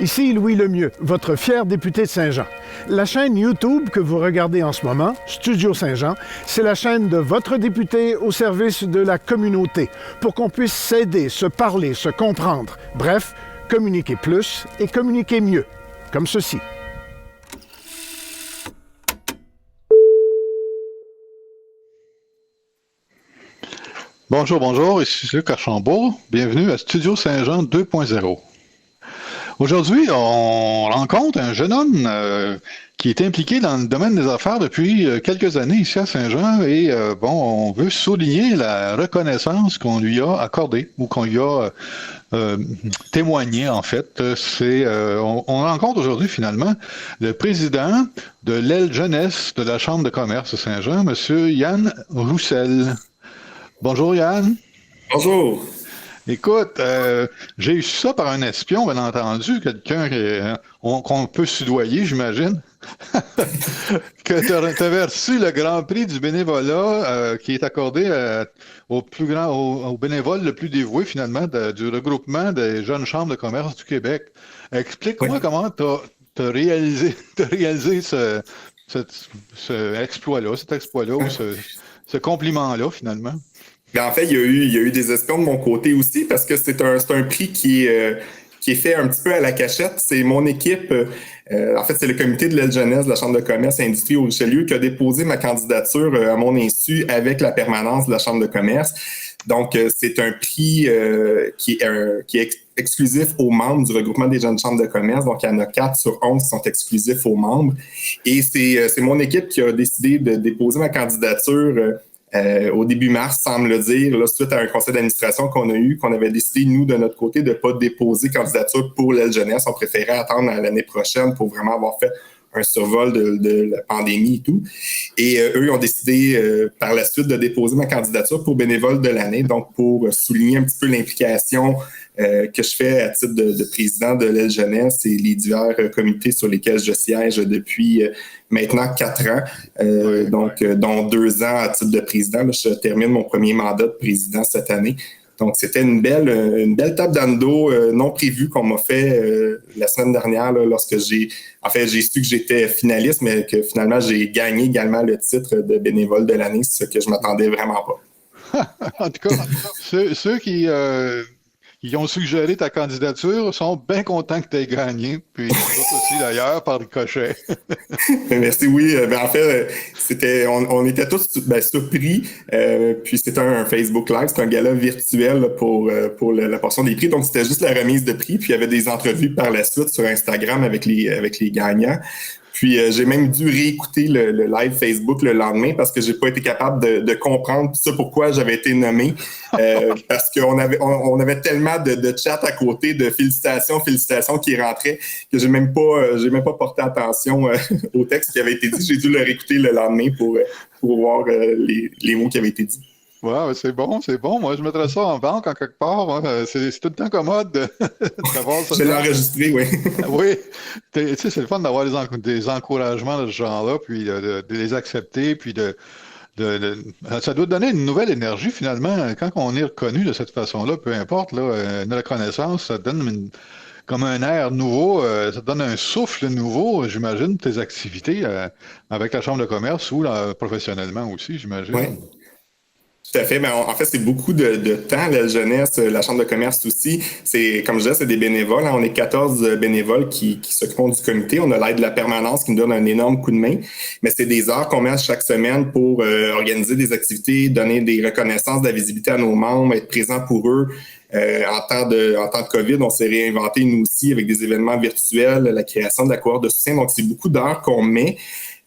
Ici Louis Lemieux, votre fier député de Saint-Jean. La chaîne YouTube que vous regardez en ce moment, Studio Saint-Jean, c'est la chaîne de votre député au service de la communauté, pour qu'on puisse s'aider, se parler, se comprendre. Bref, communiquer plus et communiquer mieux, comme ceci. Bonjour, ici Luc Archambault. Bienvenue à Studio Saint-Jean 2.0. Aujourd'hui, on rencontre un jeune homme qui est impliqué dans le domaine des affaires depuis quelques années ici à Saint-Jean et on veut souligner la reconnaissance qu'on lui a accordée ou qu'on lui a témoigné en fait. On rencontre aujourd'hui finalement le président de l'aile jeunesse de la Chambre de commerce de Saint-Jean, M. Yann Roussel. Bonjour Yann. Bonjour. Écoute, j'ai eu ça par un espion, bien entendu, quelqu'un qu'on peut soudoyer, j'imagine, que tu avais reçu le Grand Prix du bénévolat qui est accordé au bénévole le plus dévoué, finalement, du regroupement des jeunes chambres de commerce du Québec. Explique-moi comment tu as réalisé cet exploit-là, ou ce compliment-là, finalement. En fait, il y a eu des espions de mon côté aussi parce que c'est un prix qui est fait un petit peu à la cachette. C'est mon équipe, en fait, c'est le comité de l'aile jeunesse de la Chambre de commerce et industrie au Richelieu qui a déposé ma candidature à mon insu avec la permanence de la Chambre de commerce. Donc, c'est un prix qui est exclusif aux membres du regroupement des jeunes chambres de commerce. Donc, il y en a 4 sur 11 qui sont exclusifs aux membres. Et c'est mon équipe qui a décidé de déposer ma candidature au début mars, semble le dire, là, suite à un conseil d'administration qu'on a eu, qu'on avait décidé, nous, de notre côté, de ne pas déposer candidature pour l'aile jeunesse. On préférait attendre à l'année prochaine pour vraiment avoir fait un survol de la pandémie et tout. Et eux ont décidé par la suite de déposer ma candidature pour bénévole de l'année, donc pour souligner un petit peu l'implication que je fais à titre de président de l'aile jeunesse et les divers comités sur lesquels je siège depuis maintenant 4 ans, dont 2 ans à titre de président. Là, je termine mon premier mandat de président cette année. Donc, c'était une belle tape dans le dos non prévue qu'on m'a fait la semaine dernière là, lorsque j'ai su que j'étais finaliste, mais que finalement, j'ai gagné également le titre de bénévole de l'année, ce que je m'attendais vraiment pas. En tout cas, ceux qui ont suggéré ta candidature sont bien contents que tu aies gagné, puis les autres aussi d'ailleurs, par ricochet. Merci, oui. En fait, on était tous surpris. Puis c'était un Facebook Live, c'est un gala virtuel là, pour la portion des prix. Donc c'était juste la remise de prix. Puis il y avait des entrevues par la suite sur Instagram avec les gagnants. Puis j'ai même dû réécouter le live Facebook le lendemain parce que j'ai pas été capable de comprendre tout ça pourquoi j'avais été nommé. Parce qu'on avait tellement de chats à côté, de félicitations qui rentraient que j'ai même pas porté attention au texte qui avait été dit. J'ai dû le réécouter le lendemain pour voir les mots qui avaient été dits. Ouais, c'est bon. Moi, je mettrais ça en banque en quelque part. Hein. C'est tout le temps commode d'avoir ça. Je l'ai enregistré, oui. Oui. Tu sais, c'est le fun d'avoir des encouragements de ce genre-là, puis de les accepter, puis ça doit donner une nouvelle énergie, finalement. Quand on est reconnu de cette façon-là, peu importe, là, une reconnaissance, ça donne comme un air nouveau, ça donne un souffle nouveau, j'imagine, tes activités avec la Chambre de commerce ou professionnellement aussi, j'imagine. Oui. Tout à fait. Mais en fait, c'est beaucoup de temps, la jeunesse, la Chambre de commerce aussi. Comme je disais, c'est des bénévoles. Hein. On est 14 bénévoles qui s'occupent du comité. On a l'aide de la permanence qui nous donne un énorme coup de main. Mais c'est des heures qu'on met chaque semaine pour organiser des activités, donner des reconnaissances, de la visibilité à nos membres, être présent pour eux. En temps de COVID, on s'est réinventé nous aussi avec des événements virtuels, la création de la cohorte de soutien. Donc, c'est beaucoup d'heures qu'on met.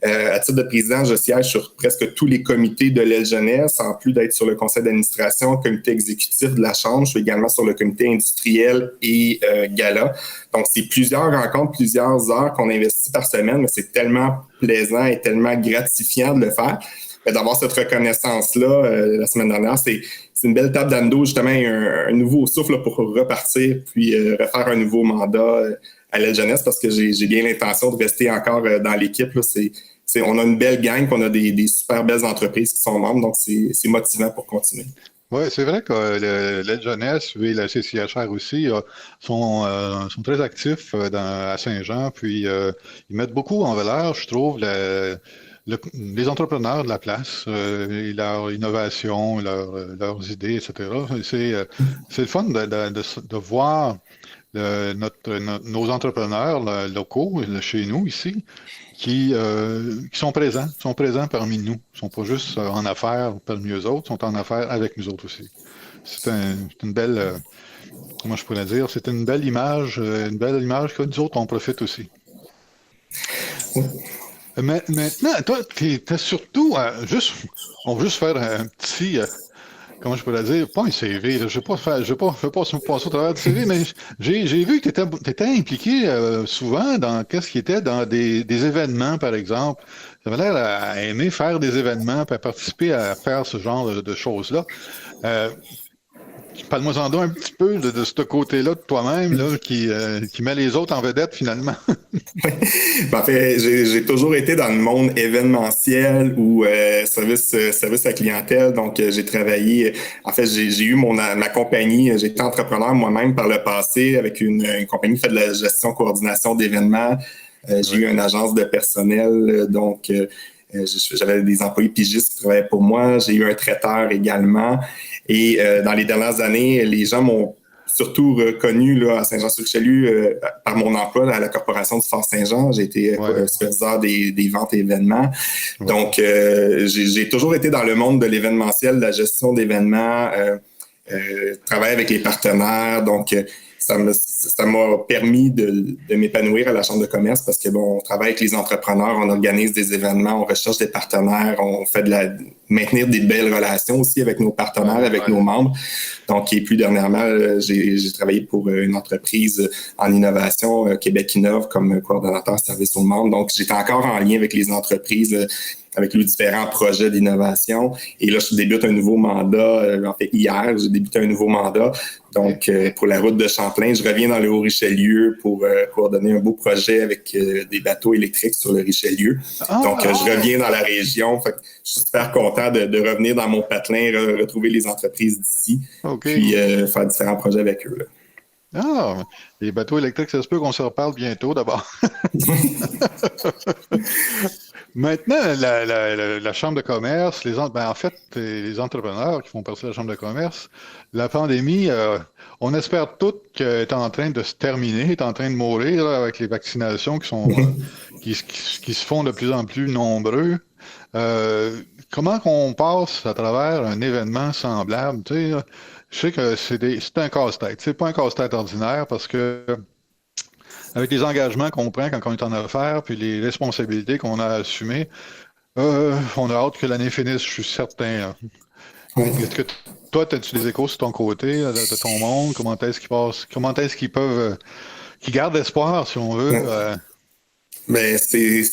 À titre de président, je siège sur presque tous les comités de l'aile jeunesse, en plus d'être sur le conseil d'administration, comité exécutif de la Chambre. Je suis également sur le comité industriel et gala. Donc, c'est plusieurs rencontres, plusieurs heures qu'on investit par semaine, mais c'est tellement plaisant et tellement gratifiant de le faire. D'avoir cette reconnaissance-là, la semaine dernière, c'est une belle table dans le dos, justement, un nouveau souffle là, pour repartir, puis refaire un nouveau mandat à l'aile jeunesse, parce que j'ai bien l'intention de rester encore dans l'équipe. Là. On a une belle gang, on a des super belles entreprises qui sont membres, donc c'est motivant pour continuer. Oui, c'est vrai que l'aide jeunesse et la CCHR aussi sont très actifs à Saint-Jean, puis ils mettent beaucoup en valeur, je trouve, les entrepreneurs de la place et leur innovation, leurs idées, etc. C'est le fun de voir nos entrepreneurs locaux chez nous ici qui sont présents parmi nous. Ils sont pas juste en affaires parmi eux autres, ils sont en affaires avec nous autres aussi. C'est une belle, comment je pourrais dire, c'est une belle image que nous autres, on profite aussi. Mais maintenant, toi, t'es surtout, on veut juste faire un petit, comment je pourrais dire, pas un CV, là, je vais pas passer au travers du CV, mais j'ai vu que tu étais impliqué souvent dans qu'est-ce qui était dans des événements, par exemple. Ça avait l'air à aimer faire des événements, puis à participer à faire ce genre de choses-là. Euh, Parle-moi-en donc un petit peu de ce côté-là de toi-même, là, qui met les autres en vedette finalement. En fait, j'ai toujours été dans le monde événementiel ou service à clientèle. Donc, j'ai travaillé. En fait, j'ai eu ma compagnie. J'ai été entrepreneur moi-même par le passé avec une compagnie qui fait de la gestion, coordination d'événements. J'ai Oui. eu une agence de personnel. Donc, j'avais des employés pigistes qui travaillaient pour moi. J'ai eu un traiteur également. Et dans les dernières années, les gens m'ont surtout reconnu là, à Saint-Jean-sur-Richelieu par mon emploi à la Corporation du Fort Saint-Jean. J'ai été Ouais, superviseur des ventes et événements. ouais. Donc, j'ai toujours été dans le monde de l'événementiel, de la gestion d'événements, travailler avec les partenaires. Donc, ça m'a permis de m'épanouir à la Chambre de commerce parce que bon, on travaille avec les entrepreneurs, on organise des événements, on recherche des partenaires, on fait maintenir des belles relations aussi avec nos partenaires, avec nos membres. Donc, et plus dernièrement, j'ai travaillé pour une entreprise en innovation, Québec Innove, comme coordonnateur service aux membres. Donc, j'étais encore en lien avec les entreprises, avec les différents projets d'innovation. Et là, je débute un nouveau mandat. En fait, hier, j'ai débuté un nouveau mandat. Donc, pour la route de Champlain, je reviens dans le Haut-Richelieu pour coordonner un beau projet avec des bateaux électriques sur le Richelieu. Donc, Ah, je reviens dans la région. Fait que je suis super content de revenir dans mon patelin, retrouver les entreprises d'ici, OK. puis faire différents projets avec eux. Là. Ah, les bateaux électriques, ça se peut qu'on se reparle bientôt d'abord. Maintenant, la Chambre de commerce, en fait, les entrepreneurs qui font partie de la Chambre de commerce, la pandémie, on espère tous qu'elle est en train de se terminer, est en train de mourir là, avec les vaccinations qui se font de plus en plus nombreux. Comment qu'on passe à travers un événement semblable? Tu sais, je sais que c'est un casse-tête. C'est pas un casse-tête ordinaire parce que avec les engagements qu'on prend quand on est en affaires, puis les responsabilités qu'on a assumées, on a hâte que l'année finisse, je suis certain. Est-ce que toi, as-tu des échos sur ton côté, de ton monde? Comment est-ce qu'ils passent? Comment est-ce qu'ils peuvent, qu'ils gardent espoir, si on veut? Ben, c'est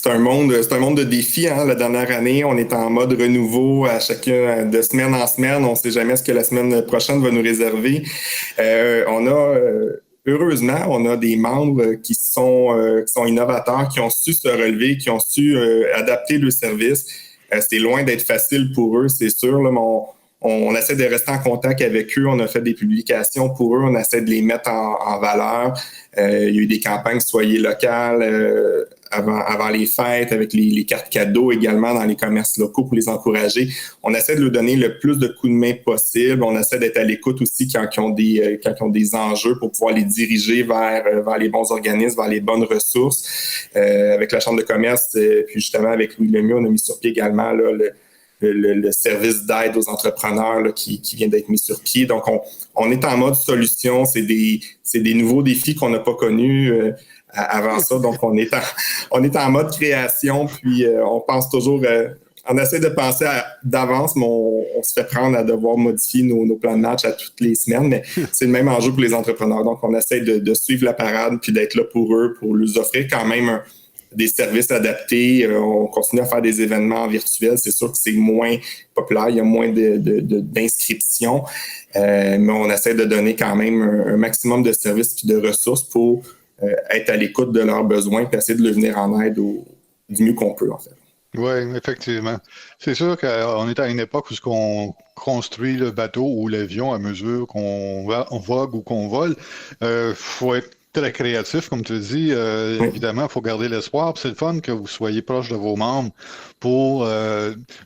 un monde de défis. Hein. La dernière année, on est en mode renouveau à chacun de semaine en semaine. On ne sait jamais ce que la semaine prochaine va nous réserver. Heureusement, on a des membres qui sont innovateurs, qui ont su se relever, qui ont su adapter le service. C'est loin d'être facile pour eux, c'est sûr. Là, mais on essaie de rester en contact avec eux. On a fait des publications pour eux. On essaie de les mettre en valeur. Il y a eu des campagnes Soyez local avant les fêtes, avec les cartes cadeaux également dans les commerces locaux pour les encourager. On essaie de leur donner le plus de coups de main possible. On essaie d'être à l'écoute aussi quand ils ont des enjeux pour pouvoir les diriger vers les bons organismes, vers les bonnes ressources. Avec la Chambre de commerce, puis justement avec Louis Lemieux, on a mis sur pied également là, le service d'aide aux entrepreneurs là, qui vient d'être mis sur pied. Donc, on est en mode solution. C'est des nouveaux défis qu'on n'a pas connus avant ça. Donc, on est en mode création, puis on pense toujours... on essaie de penser d'avance, mais on se fait prendre à devoir modifier nos plans de match à toutes les semaines. Mais c'est le même enjeu pour les entrepreneurs. Donc, on essaie de suivre la parade, puis d'être là pour eux, pour leur offrir quand même des services adaptés. On continue à faire des événements virtuels. C'est sûr que c'est moins populaire, il y a moins d'inscriptions, mais on essaie de donner quand même un maximum de services et de ressources pour être à l'écoute de leurs besoins et essayer de leur venir en aide du mieux qu'on peut, en fait. Oui, effectivement. C'est sûr qu'on est à une époque où on construit le bateau ou l'avion à mesure on vogue ou qu'on vole. Faut être très créatif, comme tu dis. Oui. Évidemment, il faut garder l'espoir. Puis c'est le fun que vous soyez proche de vos membres pour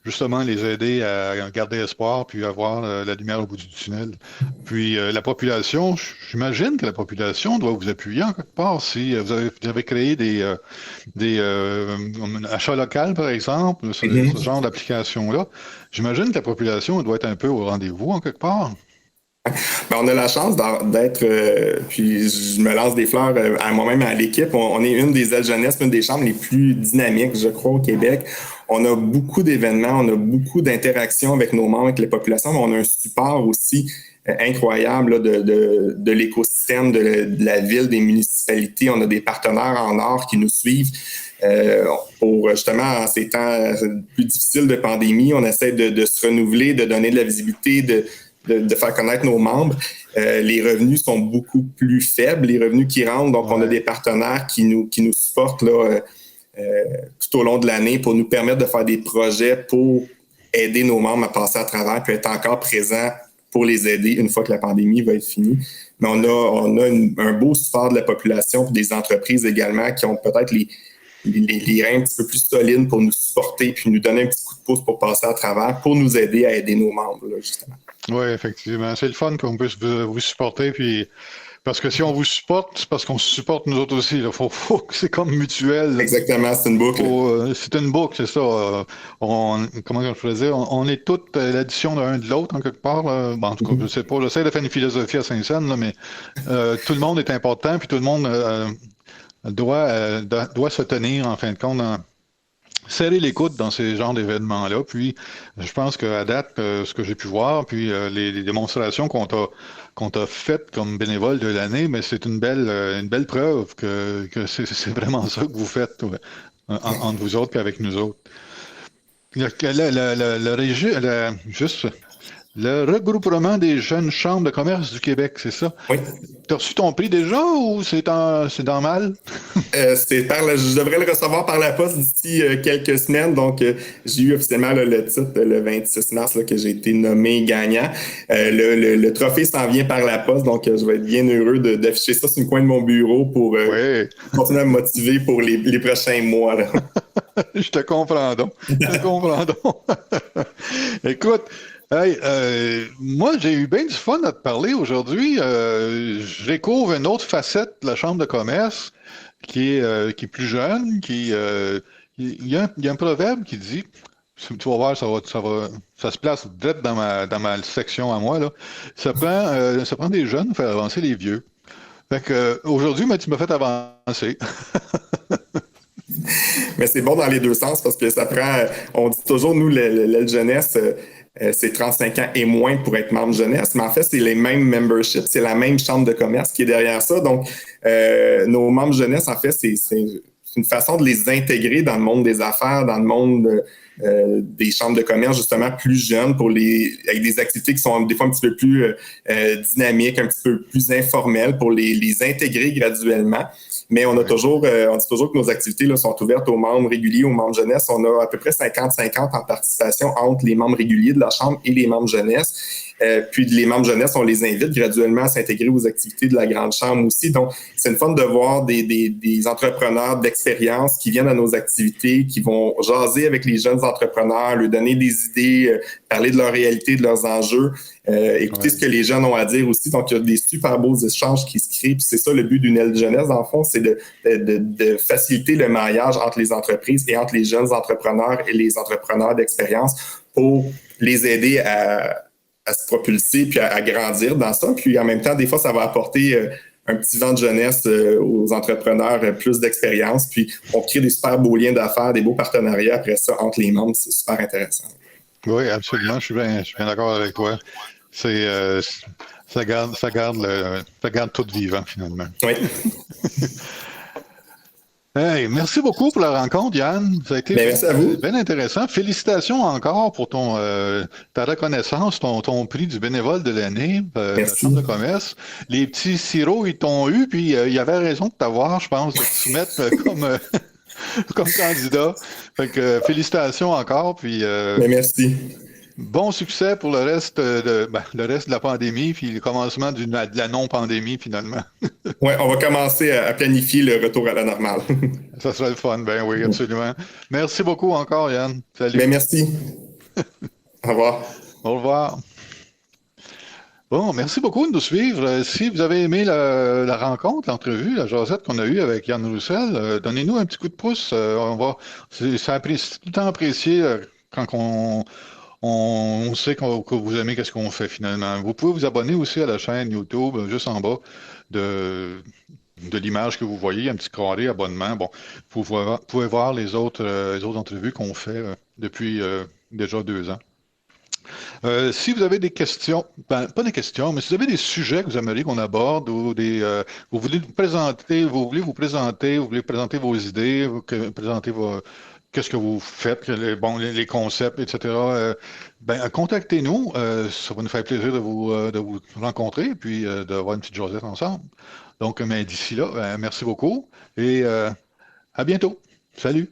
justement les aider à garder espoir puis avoir la lumière au bout du tunnel. Puis la population, j'imagine que la population doit vous appuyer en quelque part. Si vous avez créé des achats locaux, par exemple, ce Mhm. genre d'application-là. J'imagine que la population doit être un peu au rendez-vous en quelque part. Ben, on a la chance d'être, puis je me lance des fleurs à moi-même, à l'équipe. On est une des aides jeunesse, une des chambres les plus dynamiques, je crois, au Québec. On a beaucoup d'événements, on a beaucoup d'interactions avec nos membres, avec les populations, mais on a un support aussi incroyable là, de l'écosystème, de la ville, des municipalités. On a des partenaires en or qui nous suivent. Pour justement, en ces temps plus difficiles de pandémie, on essaie de se renouveler, de donner de la visibilité, de faire connaître nos membres. Les revenus sont beaucoup plus faibles, les revenus qui rentrent. Donc, on a des partenaires qui nous supportent là, tout au long de l'année pour nous permettre de faire des projets pour aider nos membres à passer à travers puis être encore présents pour les aider une fois que la pandémie va être finie. Mais on a un beau support de la population et des entreprises également qui ont peut-être les reins un petit peu plus solides pour nous supporter puis nous donner un petit coup de pouce pour passer à travers, pour nous aider à aider nos membres, là, justement. Oui, effectivement. C'est le fun qu'on puisse vous supporter. Puis, parce que si on vous supporte, c'est parce qu'on se supporte nous autres aussi. Là. C'est comme mutuel. Là. Exactement, c'est une boucle. C'est une boucle, c'est ça. Comment je pourrais dire? On est toutes l'addition d'un de l'autre, en quelque part. Là. Bon, en tout cas, je sais pas. J'essaie de faire une philosophie à Saint-Saëns, là, mais tout le monde est important, puis tout le monde doit se tenir, en fin de compte, serrer les coudes dans ces genres d'événements-là. Puis, je pense qu'à date, ce que j'ai pu voir, puis les démonstrations qu'on t'a faites comme bénévole de l'année, mais c'est une belle preuve que c'est vraiment ça que vous faites ouais, entre vous autres et avec nous autres. Juste le regroupement des jeunes chambres de commerce du Québec, c'est ça? Oui. T'as reçu ton prix déjà ou c'est dans mal? Je devrais le recevoir par la poste d'ici quelques semaines. Donc, j'ai eu officiellement là, le titre le 26 mars là, que j'ai été nommé gagnant. Le trophée s'en vient par la poste. Donc, je vais être bien heureux d'afficher ça sur le coin de mon bureau pour Oui. continuer à me motiver pour les prochains mois. Là. Je te comprends donc. Je te comprends donc. Écoute, hey, moi, j'ai eu bien du fun à te parler aujourd'hui. Je découvre une autre facette de la Chambre de commerce qui est plus jeune, il y a un proverbe qui dit, tu vas voir, ça se place direct dans ma section à moi, là. Ça prend des jeunes pour faire avancer les vieux. Fait que, aujourd'hui, mais tu m'as fait avancer. Mais c'est bon dans les deux sens parce que ça prend, on dit toujours, nous, l'aile jeunesse, c'est 35 ans et moins pour être membre jeunesse, mais en fait, c'est les mêmes memberships, c'est la même chambre de commerce qui est derrière ça. Donc, nos membres jeunesse, en fait, c'est une façon de les intégrer dans le monde des affaires, dans le monde des chambres de commerce, justement, plus jeunes, avec des activités qui sont des fois un petit peu plus dynamiques, un petit peu plus informelles, pour les intégrer graduellement. Mais on dit toujours que nos activités là, sont ouvertes aux membres réguliers, aux membres jeunesse. On a à peu près 50-50 en participation entre les membres réguliers de la Chambre et les membres jeunesse. Puis les membres jeunesse, on les invite graduellement à s'intégrer aux activités de la Grande Chambre aussi. Donc, c'est une fun de voir des entrepreneurs d'expérience qui viennent à nos activités, qui vont jaser avec les jeunes entrepreneurs, leur donner des idées, parler de leur réalité, de leurs enjeux, écouter ce que les jeunes ont à dire aussi. Donc, il y a des super beaux échanges qui se créent. Puis c'est ça le but d'une aile jeunesse, dans le fond, c'est de faciliter le maillage entre les entreprises et entre les jeunes entrepreneurs et les entrepreneurs d'expérience pour les aider à se propulser puis à grandir dans ça. Puis en même temps, des fois, ça va apporter un petit vent de jeunesse aux entrepreneurs, plus d'expérience. Puis on crée des super beaux liens d'affaires, des beaux partenariats après ça entre les membres. C'est super intéressant. Oui, absolument. Je suis bien d'accord avec toi. Ça garde tout vivant, finalement. Oui. Hey, merci beaucoup pour la rencontre, Yann. Ça a été merci à vous. bien intéressant. Félicitations encore pour ta reconnaissance, ton prix du bénévole de l'année, la Chambre de commerce. Les petits sirops, ils t'ont eu, puis il y avait raison de t'avoir, je pense, de te soumettre comme candidat. Fait que félicitations encore, puis Mais merci. bon succès pour le reste de la pandémie, puis le commencement de la non-pandémie finalement. Ouais, on va commencer à planifier le retour à la normale. Ça serait le fun, ben oui, absolument. Merci beaucoup encore, Yann. Salut. Mais merci. Au revoir. Au revoir. Bon, merci beaucoup de nous suivre. Si vous avez aimé la rencontre, l'entrevue, la jasette qu'on a eue avec Yann Roussel, donnez-nous un petit coup de pouce. C'est tout le temps apprécié quand on sait que vous aimez qu'est-ce qu'on fait finalement. Vous pouvez vous abonner aussi à la chaîne YouTube, juste en bas de l'image que vous voyez, un petit carré abonnement. Bon, vous pouvez voir les autres entrevues qu'on fait depuis déjà 2 ans. Si vous avez des questions, pas des questions, mais si vous avez des sujets que vous aimeriez qu'on aborde ou vous voulez vous voulez présenter vos idées, présenter qu'est-ce que vous faites, les concepts, etc. Contactez-nous. Ça va nous faire plaisir de vous rencontrer et puis d'avoir une petite jasette ensemble. Donc, mais d'ici là, merci beaucoup et à bientôt. Salut!